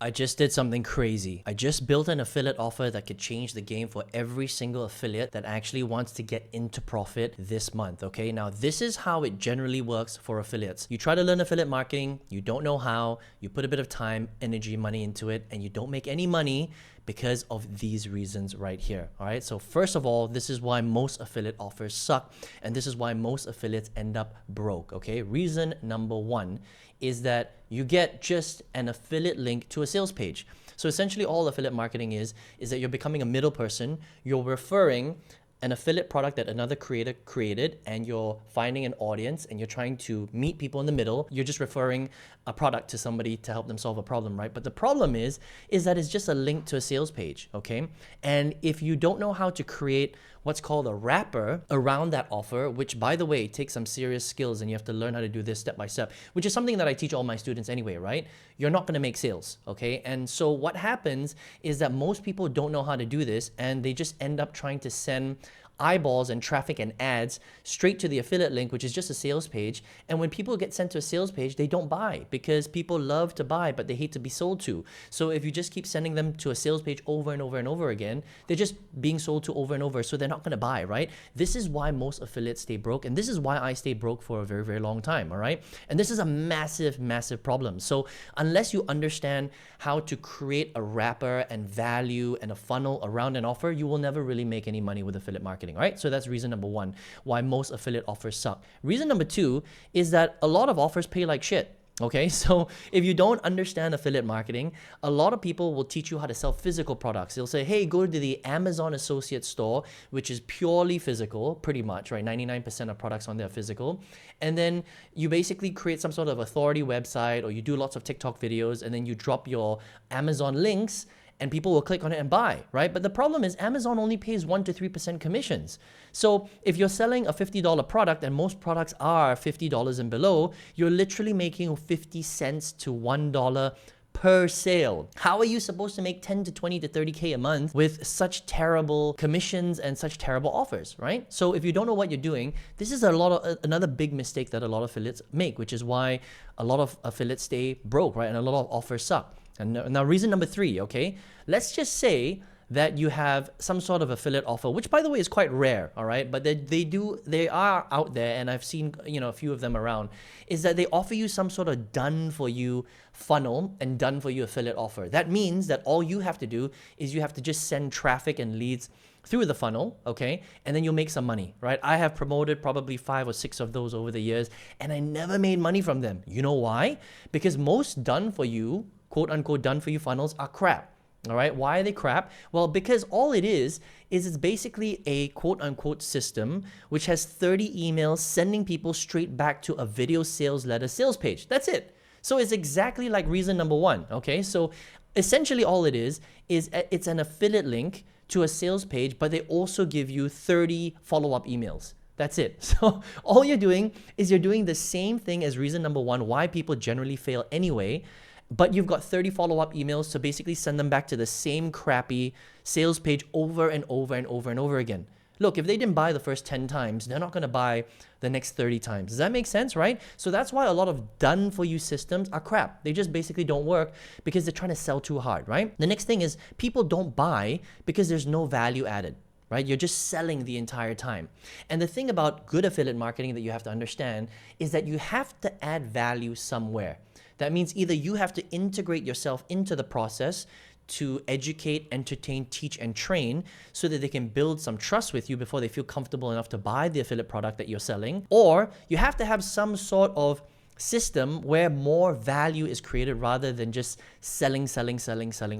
I just did something crazy. I just built an affiliate offer that could change the game for every single affiliate that actually wants to get into profit this month, okay? Now, this is how it generally works for affiliates. You try to learn affiliate marketing, you don't know how, you put a bit of time, energy, money into it, and you don't make any money because of these reasons right here, all right? So first of all, this is why most affiliate offers suck, and this is why most affiliates end up broke, okay? Reason number one is that you get just an affiliate link to a sales page. So essentially all affiliate marketing is that you're becoming a middle person, you're referring an affiliate product that another creator created, and you're finding an audience and you're trying to meet people in the middle. You're just referring a product to somebody to help them solve a problem, right? But the problem is that it's just a link to a sales page, okay? And if you don't know how to create what's called a wrapper around that offer, which by the way, takes some serious skills and you have to learn how to do this step by step, which is something that I teach all my students anyway, right? You're not gonna make sales, okay? And so what happens is that most people don't know how to do this and they just end up trying to send eyeballs and traffic and ads straight to the affiliate link, which is just a sales page. And when people get sent to a sales page, they don't buy because people love to buy, but they hate to be sold to. So if you just keep sending them to a sales page over and over and over again, they're just being sold to over and over. So they're not going to buy, right? This is why most affiliates stay broke. And this is why I stayed broke for a very, very long time. All right. And this is a massive, massive problem. So unless you understand how to create a wrapper and value and a funnel around an offer, you will never really make any money with affiliate marketing. Right? So that's reason number one, why most affiliate offers suck. Reason number two is that a lot of offers pay like shit. Okay, so if you don't understand affiliate marketing, a lot of people will teach you how to sell physical products. They'll say, hey, go to the Amazon Associate Store, which is purely physical, pretty much, right? 99% of products on there are physical. And then you basically create some sort of authority website, or you do lots of TikTok videos, and then you drop your Amazon links, and people will click on it and buy, right? But the problem is Amazon only pays 1 to 3% commissions. So if you're selling a $50 product, and most products are $50 and below, you're literally making 50 cents to $1 per sale. How are you supposed to make 10 to 20 to 30K a month with such terrible commissions and such terrible offers, right? So if you don't know what you're doing, this is another big mistake that a lot of affiliates make, which is why a lot of affiliates stay broke, right? And a lot of offers suck. And now reason number three, okay? Let's just say that you have some sort of affiliate offer, which by the way is quite rare, all right? But they are out there, and I've seen, a few of them around, is that they offer you some sort of done for you funnel and done for you affiliate offer. That means that all you have to do is you have to just send traffic and leads through the funnel, okay? And then you'll make some money, right? I have promoted probably 5 or 6 of those over the years, and I never made money from them. You know why? Because most done for you, quote unquote done for you funnels are crap. All right, why are they crap? Well, because all it is it's basically a quote unquote system which has 30 emails sending people straight back to a video sales letter sales page. That's it. So it's exactly like reason number one. Okay, so essentially all it is it's an affiliate link to a sales page, but they also give you 30 follow-up emails. That's it. So all you're doing is you're doing the same thing as reason number one, why people generally fail anyway. But you've got 30 follow-up emails to basically send them back to the same crappy sales page over and over and over and over again. Look, if they didn't buy the first 10 times, they're not going to buy the next 30 times. Does that make sense, right? So that's why a lot of done-for-you systems are crap. They just basically don't work because they're trying to sell too hard, right? The next thing is people don't buy because there's no value added. Right? You're just selling the entire time. And the thing about good affiliate marketing that you have to understand is that you have to add value somewhere. That means either you have to integrate yourself into the process to educate, entertain, teach, and train so that they can build some trust with you before they feel comfortable enough to buy the affiliate product that you're selling, or you have to have some sort of system where more value is created rather than just selling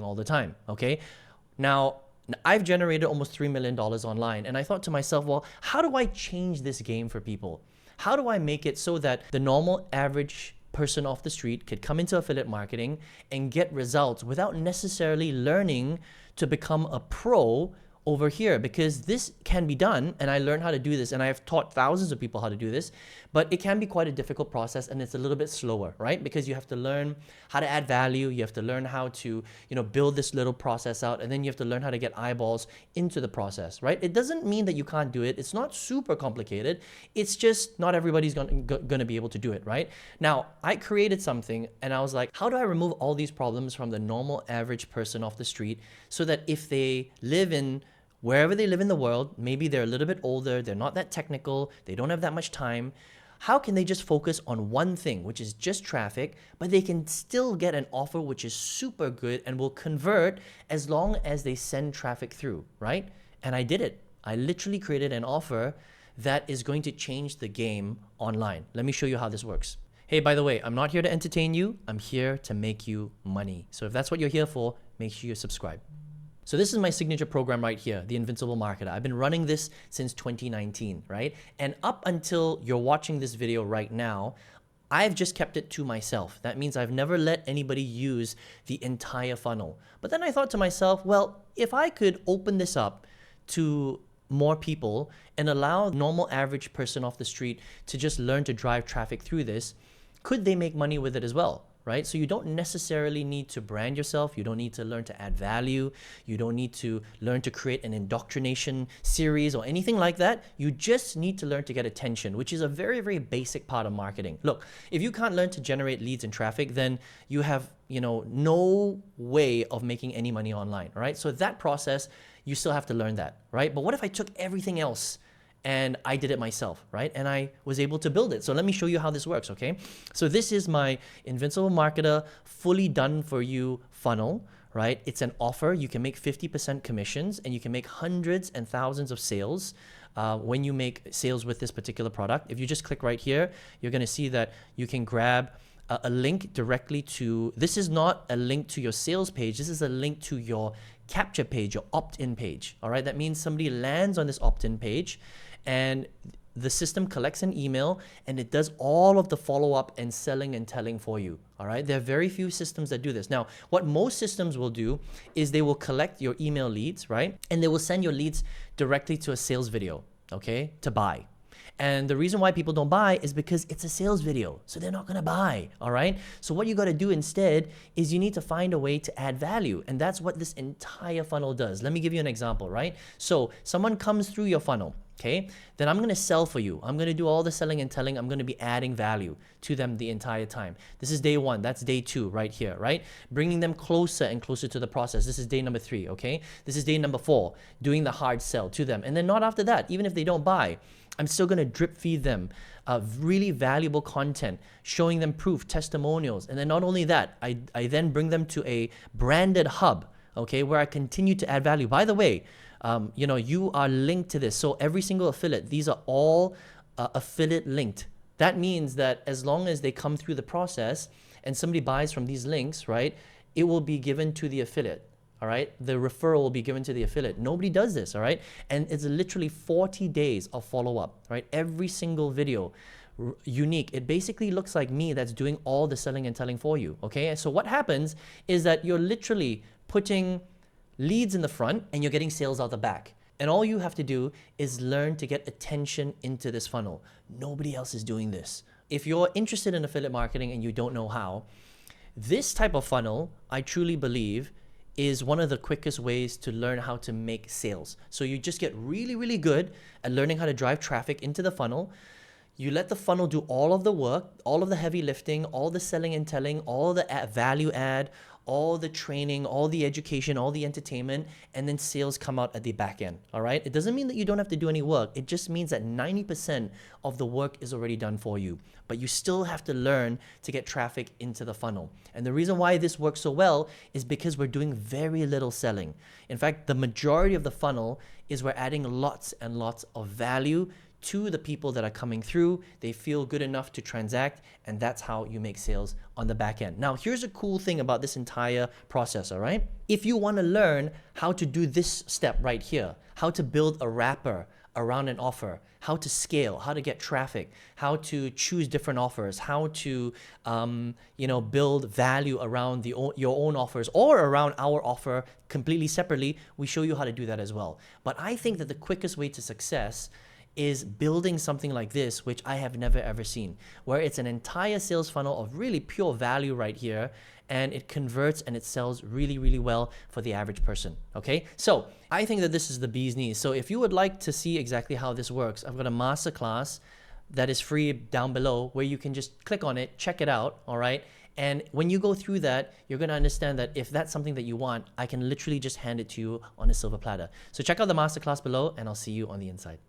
all the time, okay? Now, I've generated almost $3 million online, and I thought to myself, well, how do I change this game for people? How do I make it so that the normal average person off the street could come into affiliate marketing and get results without necessarily learning to become a pro over here, because this can be done, and I learned how to do this, and I have taught thousands of people how to do this, but it can be quite a difficult process, and it's a little bit slower, right? Because you have to learn how to add value, you have to learn how to, build this little process out, and then you have to learn how to get eyeballs into the process, right? It doesn't mean that you can't do it. It's not super complicated. It's just not everybody's gonna be able to do it, right? Now, I created something, and I was like, how do I remove all these problems from the normal average person off the street, so that if they live in wherever they live in the world, maybe they're a little bit older, they're not that technical, they don't have that much time, how can they just focus on one thing, which is just traffic, but they can still get an offer which is super good and will convert as long as they send traffic through, right? And I did it. I literally created an offer that is going to change the game online. Let me show you how this works. Hey, by the way, I'm not here to entertain you. I'm here to make you money. So if that's what you're here for, make sure you subscribe. So this is my signature program right here, the Invincible Marketer. I've been running this since 2019, right? And up until you're watching this video right now, I've just kept it to myself. That means I've never let anybody use the entire funnel. But then I thought to myself, well, if I could open this up to more people and allow a normal average person off the street to just learn to drive traffic through this, could they make money with it as well? Right? So you don't necessarily need to brand yourself. You don't need to learn to add value. You don't need to learn to create an indoctrination series or anything like that. You just need to learn to get attention, which is a very, very basic part of marketing. Look, if you can't learn to generate leads and traffic, then you have, no way of making any money online, right? So that process, you still have to learn that, right? But what if I took everything else and I did it myself, right? And I was able to build it. So let me show you how this works, okay? So this is my Invincible Marketer fully done for you funnel, right? It's an offer. You can make 50% commissions, and you can make hundreds and thousands of sales when you make sales with this particular product. If you just click right here, you're gonna see that you can grab a link directly to, this is not a link to your sales page. This is a link to your capture page, your opt-in page, all right? That means somebody lands on this opt-in page, and the system collects an email and it does all of the follow-up and selling and telling for you, all right? There are very few systems that do this. Now, what most systems will do is they will collect your email leads, right? And they will send your leads directly to a sales video, okay, to buy. And the reason why people don't buy is because it's a sales video. So they're not gonna buy, all right? So what you gotta do instead is you need to find a way to add value. And that's what this entire funnel does. Let me give you an example, right? So someone comes through your funnel, okay? Then I'm gonna sell for you. I'm gonna do all the selling and telling. I'm gonna be adding value to them the entire time. This is day one, that's day two right here, right? Bringing them closer and closer to the process. This is day number 3, okay? This is day number 4, doing the hard sell to them. And then not after that, even if they don't buy, I'm still gonna drip feed them really valuable content, showing them proof, testimonials. And then not only that, I then bring them to a branded hub, okay, where I continue to add value. By the way, you are linked to this. So every single affiliate, these are all affiliate linked. That means that as long as they come through the process and somebody buys from these links, right, it will be given to the affiliate. All right, the referral will be given to the affiliate. Nobody does this, all right? And it's literally 40 days of follow-up, right? Every single video, unique. It basically looks like me that's doing all the selling and telling for you, okay? And so what happens is that you're literally putting leads in the front and you're getting sales out the back. And all you have to do is learn to get attention into this funnel. Nobody else is doing this. If you're interested in affiliate marketing and you don't know how, this type of funnel, I truly believe, is one of the quickest ways to learn how to make sales. So you just get really, really good at learning how to drive traffic into the funnel. You let the funnel do all of the work, all of the heavy lifting, all the selling and telling, all the value add, all the training, all the education, all the entertainment, and then sales come out at the back end, all right? It doesn't mean that you don't have to do any work. It just means that 90% of the work is already done for you, but you still have to learn to get traffic into the funnel. And the reason why this works so well is because we're doing very little selling. In fact, the majority of the funnel is we're adding lots and lots of value to the people that are coming through. They feel good enough to transact, and that's how you make sales on the back end. Now, here's a cool thing about this entire process, all right? If you want to learn how to do this step right here, how to build a wrapper around an offer, how to scale, how to get traffic, how to choose different offers, how to build value around your own offers or around our offer completely separately, we show you how to do that as well. But I think that the quickest way to success is building something like this, which I have never ever seen, where it's an entire sales funnel of really pure value right here, and it converts and it sells really, really well for the average person, okay? So I think that this is the bee's knees. So if you would like to see exactly how this works, I've got a masterclass that is free down below where you can just click on it, check it out, all right? And when you go through that, you're going to understand that if that's something that you want, I can literally just hand it to you on a silver platter. So check out the masterclass below, and I'll see you on the inside.